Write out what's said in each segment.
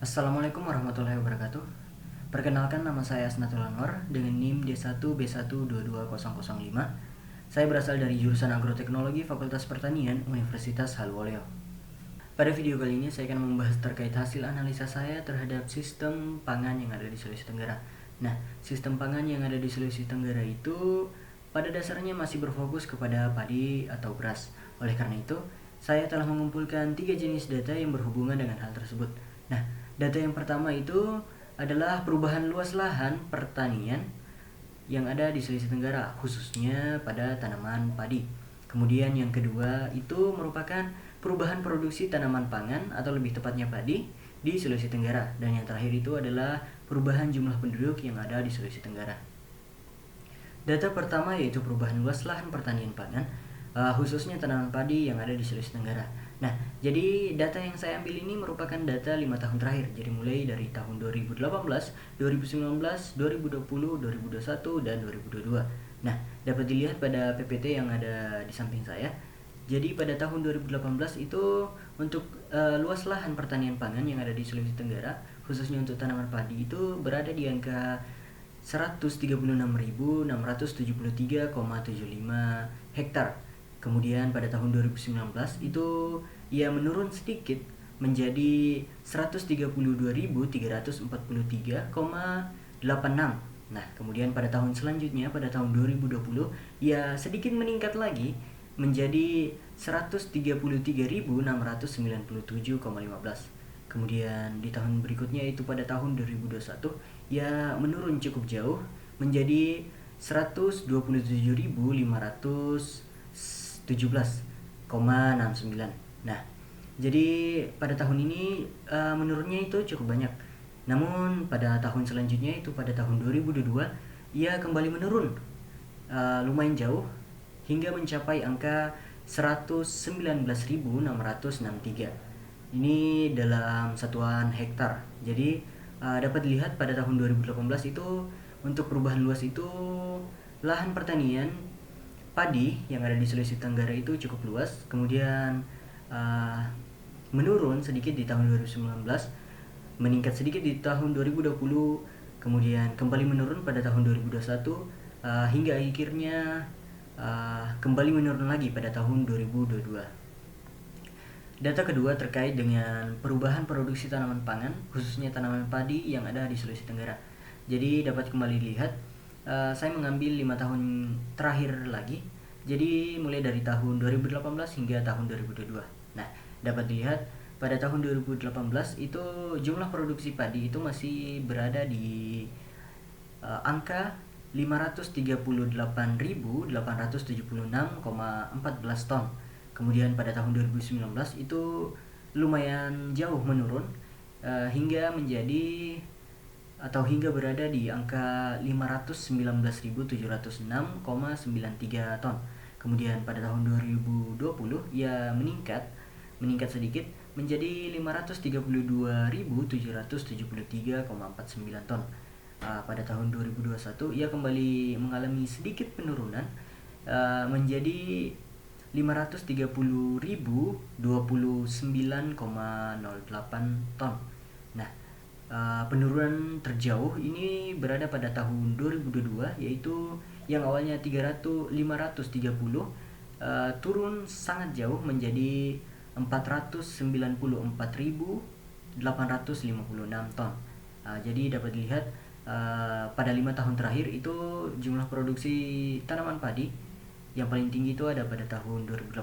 Assalamualaikum warahmatullahi wabarakatuh. Perkenalkan, nama saya Asnatul Anwar dengan NIM D1B1220005. Saya berasal dari jurusan Agroteknologi Fakultas Pertanian Universitas Halwayo. Pada video kali ini saya akan membahas terkait hasil analisa saya terhadap sistem pangan yang ada di Sulawesi Tenggara. Nah, sistem pangan yang ada di Sulawesi Tenggara itu pada dasarnya masih berfokus kepada padi atau beras. Oleh karena itu, saya telah mengumpulkan 3 jenis data yang berhubungan dengan hal tersebut. Nah, data yang pertama itu adalah perubahan luas lahan pertanian yang ada di Sulawesi Tenggara, khususnya pada tanaman padi. Kemudian yang kedua itu merupakan perubahan produksi tanaman pangan atau lebih tepatnya padi di Sulawesi Tenggara. Dan yang terakhir itu adalah perubahan jumlah penduduk yang ada di Sulawesi Tenggara. Data pertama yaitu perubahan luas lahan pertanian pangan, khususnya tanaman padi yang ada di Sulawesi Tenggara. Nah, jadi data yang saya ambil ini merupakan data 5 tahun terakhir. Jadi mulai dari tahun 2018, 2019, 2020, 2021, dan 2022. Nah, dapat dilihat pada PPT yang ada di samping saya. Jadi pada tahun 2018 itu untuk luas lahan pertanian pangan yang ada di Sulawesi Tenggara, khususnya untuk tanaman padi itu berada di angka 136.673,75 hektar. Kemudian pada tahun 2019 itu ia menurun sedikit menjadi 132.343,86. Nah, kemudian pada tahun selanjutnya pada tahun 2020 ia sedikit meningkat lagi menjadi 133.697,15. Kemudian di tahun berikutnya yaitu pada tahun 2021 ia menurun cukup jauh menjadi 127.517,69. Nah, jadi pada tahun ini menurunnya itu cukup banyak. Namun pada tahun selanjutnya itu pada tahun 2022 ia kembali menurun lumayan jauh hingga mencapai angka 119.663. Ini dalam satuan hektar. Jadi dapat dilihat pada tahun 2018 itu untuk perubahan luas itu lahan pertanian padi yang ada di Sulawesi Tenggara itu cukup luas. Kemudian menurun sedikit di tahun 2019, meningkat sedikit di tahun 2020, kemudian kembali menurun pada tahun 2021 hingga akhirnya kembali menurun lagi pada tahun 2022. Data kedua terkait dengan perubahan produksi tanaman pangan, khususnya tanaman padi yang ada di Sulawesi Tenggara. Jadi dapat kembali dilihat, saya mengambil 5 tahun terakhir lagi. Jadi mulai dari tahun 2018 hingga tahun 2022. Nah, dapat dilihat pada tahun 2018 itu jumlah produksi padi itu masih berada di angka 538.876,14 ton. Kemudian pada tahun 2019 itu lumayan jauh menurun hingga menjadi atau hingga berada di angka 519.706,93 ton. Kemudian pada tahun 2020 ia meningkat sedikit menjadi 532.773,49 ton. Pada tahun 2021 ia kembali mengalami sedikit penurunan menjadi 530.029,08 ton. Nah, penurunan terjauh ini berada pada tahun 2022 yaitu yang awalnya 530 turun sangat jauh menjadi 494.856 ton. Jadi dapat dilihat pada 5 tahun terakhir itu jumlah produksi tanaman padi yang paling tinggi itu ada pada tahun 2018,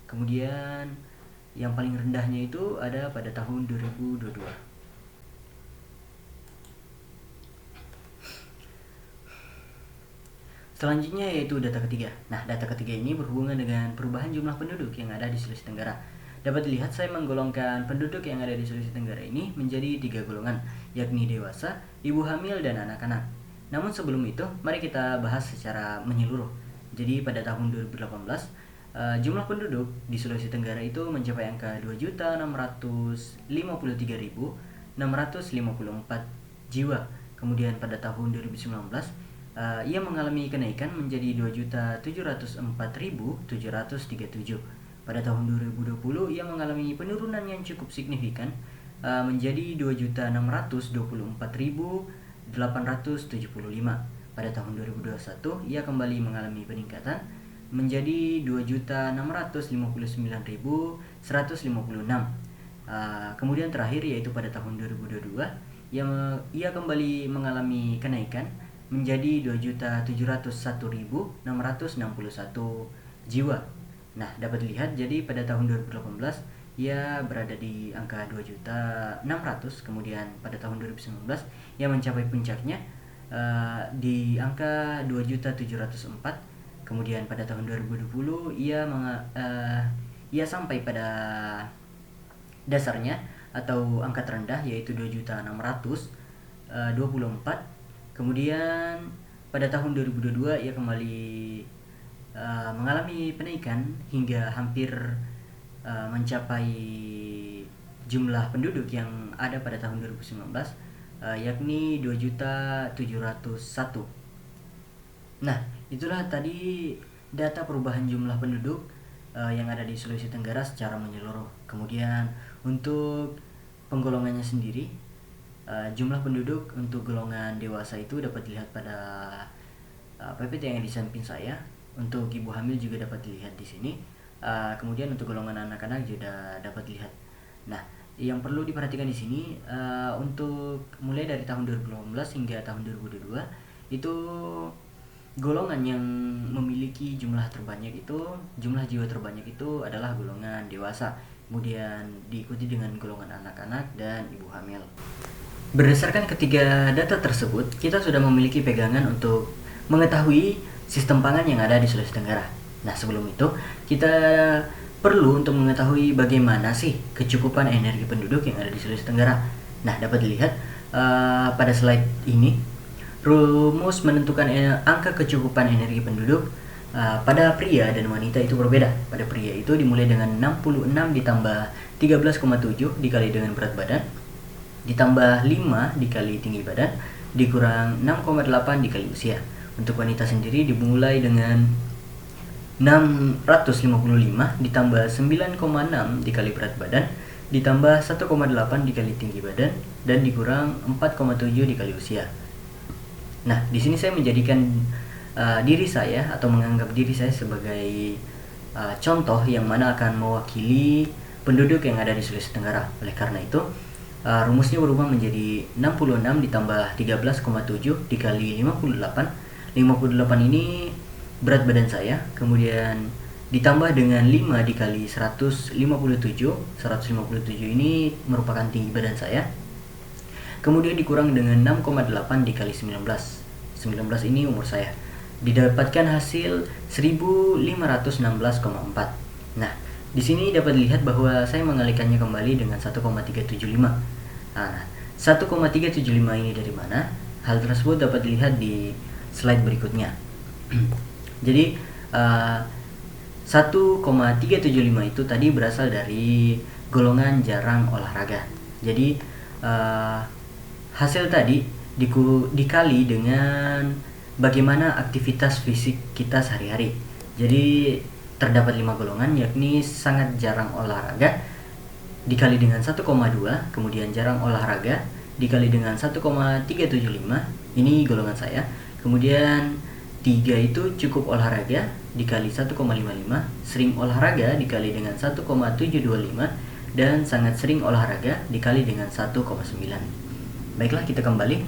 kemudian yang paling rendahnya itu ada pada tahun 2022. Selanjutnya yaitu data ketiga. Nah, data ketiga ini berhubungan dengan perubahan jumlah penduduk yang ada di Sulawesi Tenggara. Dapat dilihat saya menggolongkan penduduk yang ada di Sulawesi Tenggara ini menjadi 3 golongan, yakni dewasa, ibu hamil, dan anak-anak. Namun sebelum itu, mari kita bahas secara menyeluruh. Jadi pada tahun 2018, jumlah penduduk di Sulawesi Tenggara itu mencapai angka 2.653.654 jiwa. Kemudian pada tahun 2019, ia mengalami kenaikan menjadi 2.704.737. Pada tahun 2020 ia mengalami penurunan yang cukup signifikan menjadi 2.624.875. Pada tahun 2021 ia kembali mengalami peningkatan menjadi 2.659.156. Kemudian terakhir yaitu pada tahun 2022 ia kembali mengalami kenaikan menjadi 2.701.661 jiwa. Nah, dapat dilihat jadi pada tahun 2018 ia berada di angka 2.600.000, kemudian pada tahun 2019 ia mencapai puncaknya di angka 2.704.000. Kemudian pada tahun 2020 ia sampai pada dasarnya atau angka terendah yaitu 2.624.000. Kemudian pada tahun 2022 ia kembali mengalami penaikan hingga hampir mencapai jumlah penduduk yang ada pada tahun 2019 yakni 2.701.000. Nah, itulah tadi data perubahan jumlah penduduk yang ada di Sulawesi Tenggara secara menyeluruh. Kemudian untuk penggolongannya sendiri, jumlah penduduk untuk golongan dewasa itu dapat dilihat pada PPT yang di samping saya. Untuk ibu hamil juga dapat dilihat di sini. Kemudian untuk golongan anak-anak juga dapat dilihat. Nah, yang perlu diperhatikan di sini untuk mulai dari tahun 2018 hingga tahun 2022 itu golongan yang memiliki jumlah jiwa terbanyak itu adalah golongan dewasa. Kemudian diikuti dengan golongan anak-anak dan ibu hamil. Berdasarkan ketiga data tersebut, kita sudah memiliki pegangan untuk mengetahui sistem pangan yang ada di Sulawesi Tenggara. Nah, sebelum itu kita perlu untuk mengetahui bagaimana sih kecukupan energi penduduk yang ada di Sulawesi Tenggara. Nah, dapat dilihat pada slide ini rumus menentukan angka kecukupan energi penduduk pada pria dan wanita itu berbeda. Pada pria itu dimulai dengan 66 ditambah 13,7 dikali dengan berat badan, ditambah 5 dikali tinggi badan, dikurang 6,8 dikali usia. Untuk wanita sendiri dimulai dengan 655 ditambah 9,6 dikali berat badan, ditambah 1,8 dikali tinggi badan, dan dikurang 4,7 dikali usia. Nah, di sini saya menjadikan diri saya atau menganggap diri saya sebagai contoh yang mana akan mewakili penduduk yang ada di Sulawesi Tenggara. Oleh karena itu, rumusnya berubah menjadi 66 ditambah 13,7 dikali 58. 58 ini berat badan saya, kemudian ditambah dengan 5 dikali 157. 157 ini merupakan tinggi badan saya. Kemudian dikurang dengan 6,8 dikali 19. 19 ini umur saya. Didapatkan hasil 1516,4. Nah, di sini dapat dilihat bahwa saya mengalihkannya kembali dengan 1,375. Nah, 1,375 ini dari mana? Hal tersebut dapat dilihat di slide berikutnya. Jadi 1,375 itu tadi berasal dari golongan jarang olahraga. Jadi hasil tadi dikali dengan bagaimana aktivitas fisik kita sehari-hari. Jadi terdapat 5 golongan, yakni sangat jarang olahraga dikali dengan 1,2, kemudian jarang olahraga dikali dengan 1,375, ini golongan saya. Kemudian 3 itu cukup olahraga dikali 1,55, sering olahraga dikali dengan 1,725, dan sangat sering olahraga dikali dengan 1,9. Baiklah, kita kembali.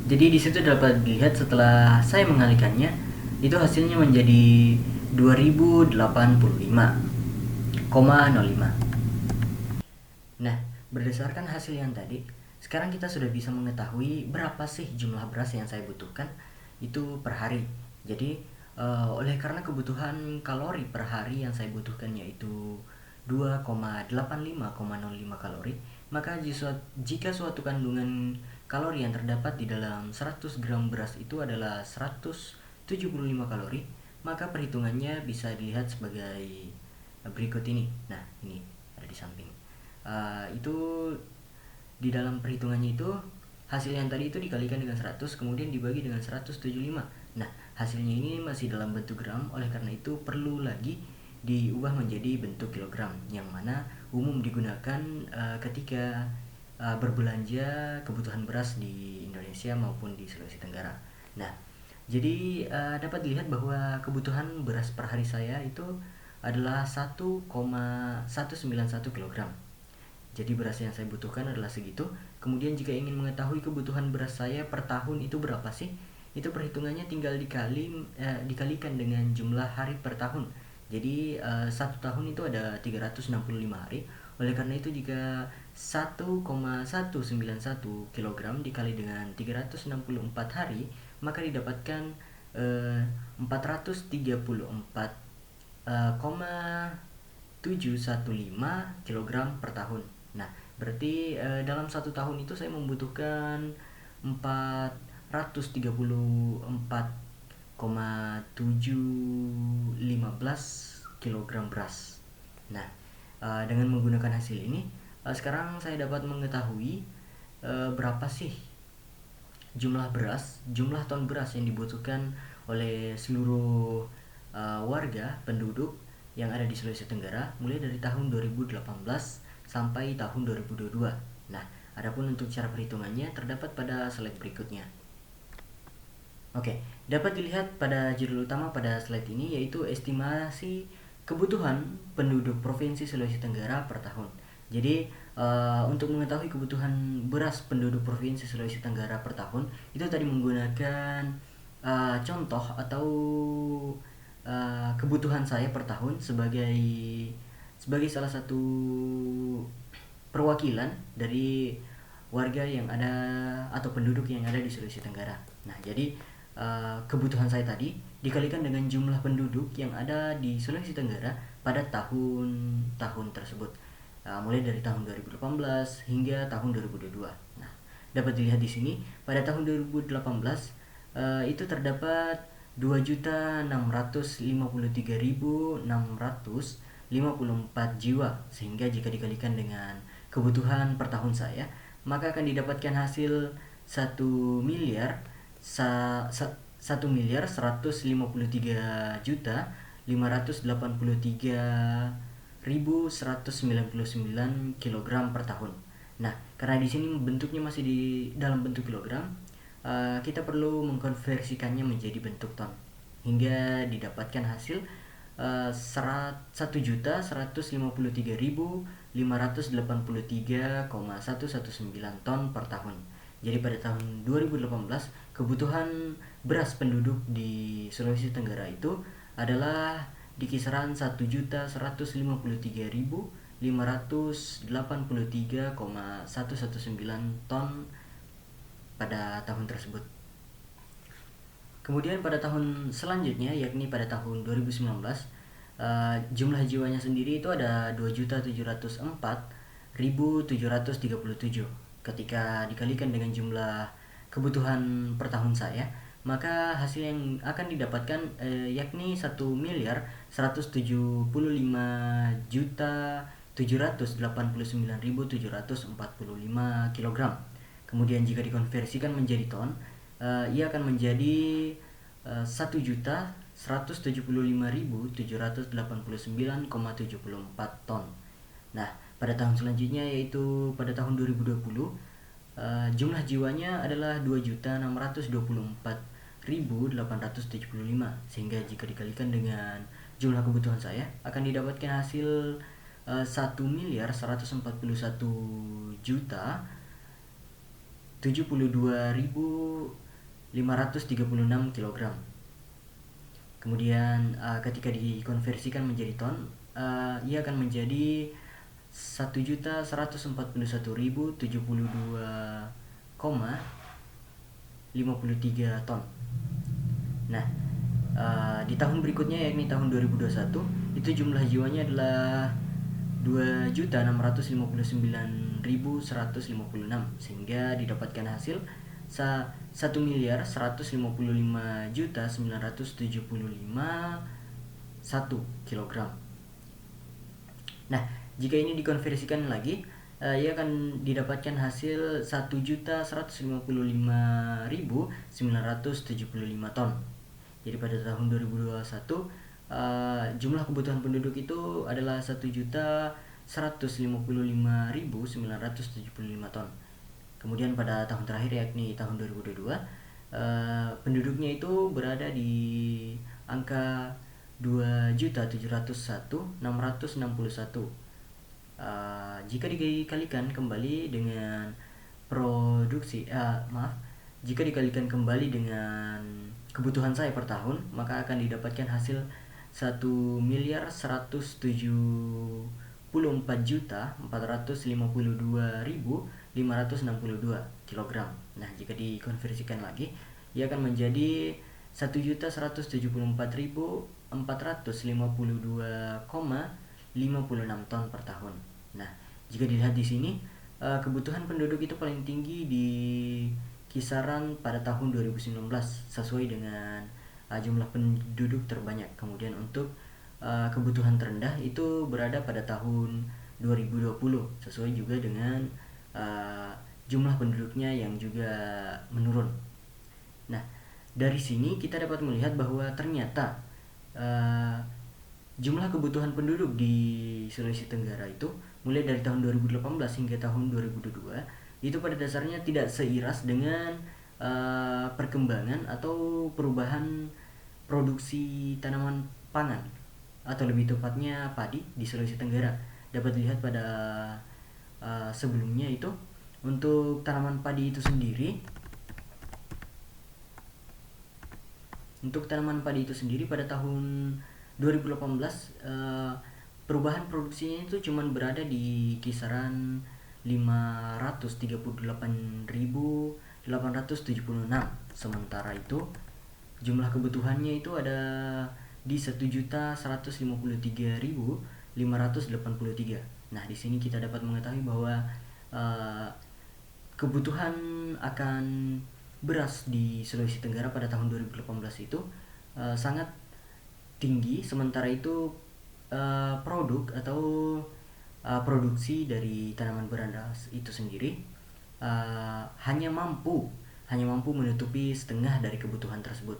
Jadi di situ dapat dilihat setelah saya mengalihkannya, itu hasilnya menjadi 2085,05. Nah, berdasarkan hasil yang tadi, sekarang kita sudah bisa mengetahui berapa sih jumlah beras yang saya butuhkan itu per hari. Jadi oleh karena kebutuhan kalori per hari yang saya butuhkan yaitu 2,85,05 kalori, maka jika suatu kandungan kalori yang terdapat di dalam 100 gram beras itu adalah 175 kalori, maka perhitungannya bisa dilihat sebagai berikut ini. Nah, ini ada di samping. Itu di dalam perhitungannya itu hasil yang tadi itu dikalikan dengan 100 kemudian dibagi dengan 175. Nah, hasilnya ini masih dalam bentuk gram, oleh karena itu perlu lagi diubah menjadi bentuk kilogram, yang mana umum digunakan ketika berbelanja kebutuhan beras di Indonesia maupun di Sulawesi Tenggara. Nah, jadi dapat dilihat bahwa kebutuhan beras per hari saya itu adalah 1,191 kg. Jadi beras yang saya butuhkan adalah segitu. Kemudian jika ingin mengetahui kebutuhan beras saya per tahun itu berapa sih? Itu perhitungannya tinggal dikalikan dengan jumlah hari per tahun. Jadi satu tahun itu ada 365 hari. Oleh karena itu jika 1,191 kg dikali dengan 364 hari, maka didapatkan 434,715 kg per tahun. Nah, berarti dalam satu tahun itu saya membutuhkan 434,715 kg beras. Nah, dengan menggunakan hasil ini, sekarang saya dapat mengetahui berapa sih jumlah ton beras yang dibutuhkan oleh seluruh warga penduduk yang ada di Sulawesi Tenggara mulai dari tahun 2018 sampai tahun 2022. Nah, adapun untuk cara perhitungannya terdapat pada slide berikutnya. Oke, dapat dilihat pada judul utama pada slide ini yaitu estimasi kebutuhan penduduk Provinsi Sulawesi Tenggara per tahun. Jadi untuk mengetahui kebutuhan beras penduduk Provinsi Sulawesi Tenggara per tahun itu tadi menggunakan contoh atau kebutuhan saya per tahun sebagai salah satu perwakilan dari warga yang ada atau penduduk yang ada di Sulawesi Tenggara. Nah, jadi kebutuhan saya tadi dikalikan dengan jumlah penduduk yang ada di Sulawesi Tenggara pada tahun tersebut, mulai dari tahun 2018 hingga tahun 2022. Nah, dapat dilihat di sini pada tahun 2018 itu terdapat 2.653.654 jiwa, sehingga jika dikalikan dengan kebutuhan per tahun saya, maka akan didapatkan hasil 1.153.583.199 kg per tahun. Nah, karena di sini bentuknya masih di dalam bentuk kilogram, kita perlu mengkonversikannya menjadi bentuk ton hingga didapatkan hasil 1.153.583,119 ton per tahun. Jadi pada tahun 2018 kebutuhan beras penduduk di Sulawesi Tenggara itu adalah di kisaran 1.153.583,119 ton pada tahun tersebut. Kemudian pada tahun selanjutnya, yakni pada tahun 2019, jumlah jiwanya sendiri itu ada 2.704.737. Ketika dikalikan dengan jumlah kebutuhan per tahun saya, maka hasil yang akan didapatkan yakni 1.151.789.745 kg. Kemudian jika dikonversikan menjadi ton, ia akan menjadi 1.175.789,74 ton. Nah, pada tahun selanjutnya yaitu pada tahun 2020, jumlah jiwanya adalah 2.624.875, sehingga jika dikalikan dengan jumlah kebutuhan saya akan didapatkan hasil 1.141.072.536 kg. Kemudian ketika dikonversikan menjadi ton, ia akan menjadi 1.172,53 ton. Nah, di tahun berikutnya yakni tahun 2021 itu jumlah jiwanya adalah 2.659.156, sehingga didapatkan hasil 1.159.975 kg. Nah, jika ini dikonversikan lagi, ia akan didapatkan hasil 1.155.975 ton. Jadi pada tahun 2021 jumlah kebutuhan penduduk itu adalah 1.155.975 155.975 ton. Kemudian pada tahun terakhir yakni tahun 2022, penduduknya itu berada di angka 2.701.661. Jika dikalikan kembali dengan jika dikalikan kembali dengan kebutuhan saya per tahun, maka akan didapatkan hasil 1.114.452.562 kilogram. Nah, jika dikonversikan lagi, ia akan menjadi 1.174.452,56 ton per tahun. Nah, jika dilihat di sini, kebutuhan penduduk itu paling tinggi di kisaran pada tahun 2019 sesuai dengan jumlah penduduk terbanyak. Kemudian untuk kebutuhan terendah itu berada pada tahun 2020 sesuai juga dengan jumlah penduduknya yang juga menurun. Nah, dari sini kita dapat melihat bahwa ternyata jumlah kebutuhan penduduk di Sulawesi Tenggara itu mulai dari tahun 2018 hingga tahun 2022 itu pada dasarnya tidak seiras dengan perkembangan atau perubahan produksi tanaman pangan, atau lebih tepatnya padi di Sulawesi Tenggara. Dapat dilihat pada sebelumnya itu untuk tanaman padi itu sendiri. Untuk tanaman padi itu sendiri pada tahun 2018 perubahan produksinya itu cuma berada di kisaran 538.876. Sementara itu jumlah kebutuhannya itu ada di 1.153.583. Nah, di sini kita dapat mengetahui bahwa kebutuhan akan beras di Sulawesi Tenggara pada tahun 2018 itu sangat tinggi, sementara itu produk atau produksi dari tanaman beras itu sendiri hanya mampu menutupi setengah dari kebutuhan tersebut.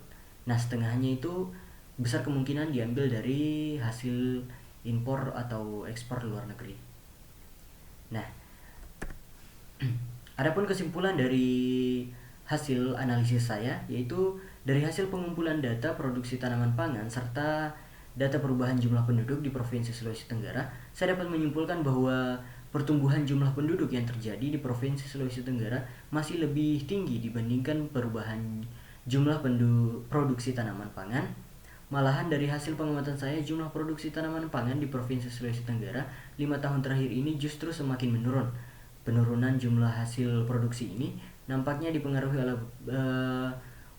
Nah, setengahnya itu besar kemungkinan diambil dari hasil impor atau ekspor luar negeri. Nah, adapun kesimpulan dari hasil analisis saya, yaitu dari hasil pengumpulan data produksi tanaman pangan serta data perubahan jumlah penduduk di Provinsi Sulawesi Tenggara, saya dapat menyimpulkan bahwa pertumbuhan jumlah penduduk yang terjadi di Provinsi Sulawesi Tenggara masih lebih tinggi dibandingkan perubahan jumlah produksi tanaman pangan. Malahan dari hasil pengamatan saya, jumlah produksi tanaman pangan di Provinsi Sulawesi Tenggara 5 tahun terakhir ini justru semakin menurun. Penurunan jumlah hasil produksi ini nampaknya dipengaruhi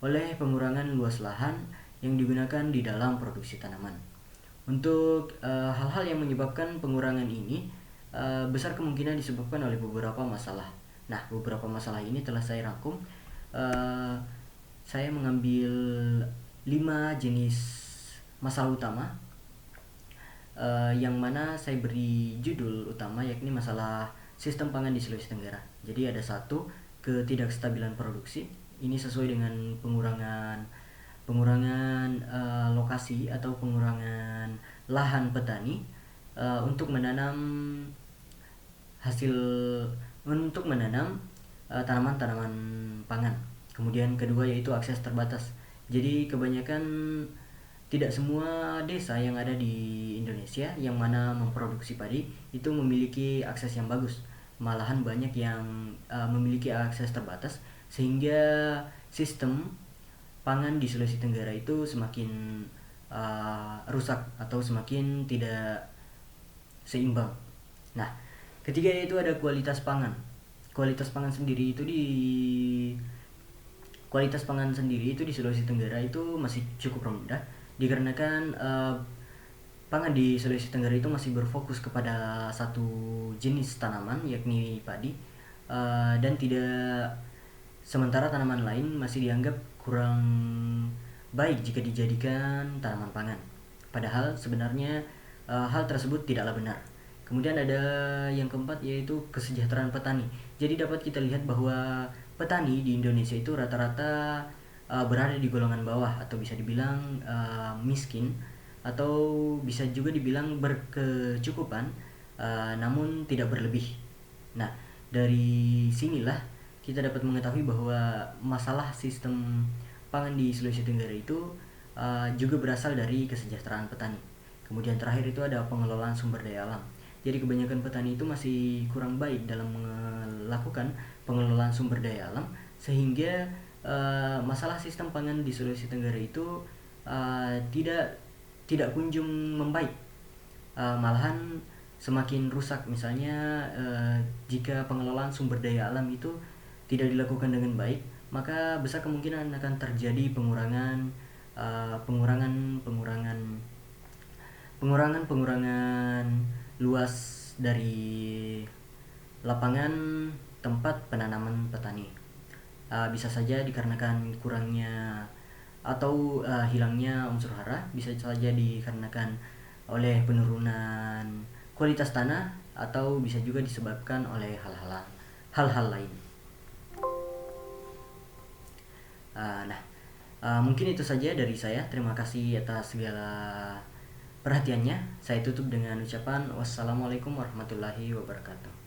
oleh pengurangan luas lahan yang digunakan di dalam produksi tanaman. Untuk hal-hal yang menyebabkan pengurangan ini besar kemungkinan disebabkan oleh beberapa masalah. Nah, beberapa masalah ini telah saya rangkum. Saya mengambil 5 jenis masalah utama, yang mana saya beri judul utama yakni masalah sistem pangan di Sulawesi Tenggara. Jadi ada 1, ketidakstabilan produksi. Ini sesuai dengan pengurangan lokasi atau pengurangan lahan petani untuk menanam tanaman-tanaman pangan. Kemudian kedua yaitu akses terbatas. Jadi kebanyakan tidak semua desa yang ada di Indonesia yang mana memproduksi padi itu memiliki akses yang bagus. Malahan banyak yang memiliki akses terbatas, sehingga sistem pangan di Sulawesi Tenggara itu semakin rusak atau semakin tidak seimbang. Nah, ketiga yaitu ada kualitas pangan. Kualitas pangan sendiri itu di Sulawesi Tenggara itu masih cukup rendah, dikarenakan pangan di Sulawesi Tenggara itu masih berfokus kepada satu jenis tanaman yakni padi, dan sementara tanaman lain masih dianggap kurang baik jika dijadikan tanaman pangan. Padahal sebenarnya hal tersebut tidaklah benar. Kemudian ada yang keempat yaitu kesejahteraan petani. Jadi dapat kita lihat bahwa petani di Indonesia itu rata-rata berada di golongan bawah, atau bisa dibilang miskin, atau bisa juga dibilang berkecukupan namun tidak berlebih. Nah, dari sinilah kita dapat mengetahui bahwa masalah sistem pangan di Sulawesi Tenggara itu juga berasal dari kesejahteraan petani. Kemudian terakhir itu ada pengelolaan sumber daya alam. Jadi kebanyakan petani itu masih kurang baik dalam melakukan pengelolaan sumber daya alam, sehingga masalah sistem pangan di Sulawesi Tenggara itu tidak kunjung membaik, malahan semakin rusak. Misalnya jika pengelolaan sumber daya alam itu tidak dilakukan dengan baik, maka besar kemungkinan akan terjadi pengurangan luas dari lapangan tempat penanaman petani. Bisa saja dikarenakan kurangnya atau hilangnya unsur hara, bisa saja dikarenakan oleh penurunan kualitas tanah, atau bisa juga disebabkan oleh hal-hal lain. Mungkin itu saja dari saya. Terima kasih atas segala perhatiannya. Saya tutup dengan ucapan wassalamualaikum warahmatullahi wabarakatuh.